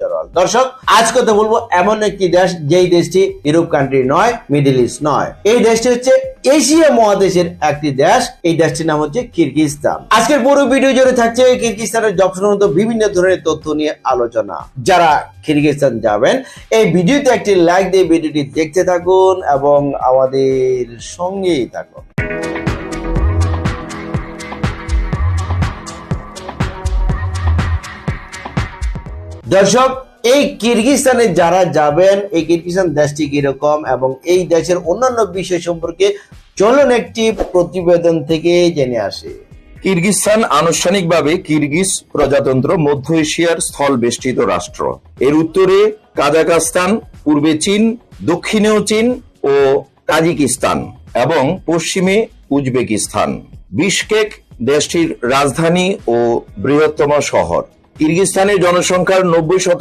সমান্তরাল। দর্শক, আজ কথা বলবো এমন একটি দেশ, যেই দেশটি ইউরোপ কান্ট্রি নয়, মিডল ইস্ট নয়। এই দেশটি হচ্ছে এশিয়া মহাদেশের একটি দেশ। এই দেশটির নাম হচ্ছে কিরগিজস্তান। আজকের পুরো ভিডিও জুড়ে থাকছে কিরগিজস্তানের জব সংক্রান্ত বিভিন্ন ধরনের তথ্য নিয়ে আলোচনা। যারা কিরগিজস্তান যাবেন, এই ভিডিওতে একটি লাইক দিয়ে ভিডিওটি দেখতে থাকুন এবং আমাদের সঙ্গেই থাকুন। দর্শক, এই কিরগিজস্তানে যারা যাবেন, এই কিরগিজস্তান দেশটি কিরকম এবং এই দেশের অন্যান্য বিষয় সম্পর্কে চলুন একটি প্রতিবেদন থেকে জেনে আসি। কিরগিজস্তান আনুষ্ঠানিকভাবে কিরগিজ প্রজাতন্ত্র মধ্য এশিয়ার স্থল বেষ্টিত রাষ্ট্র। এর উত্তরে কাজাখস্তান, পূর্বে চীন, দক্ষিণেও চীন ও তাজিকিস্তান এবং পশ্চিমে উজবেকিস্তান। বিশকেক দেশটির রাজধানী ও বৃহত্তম শহর। কিরগিজস্তানের জনসংখ্যার 90%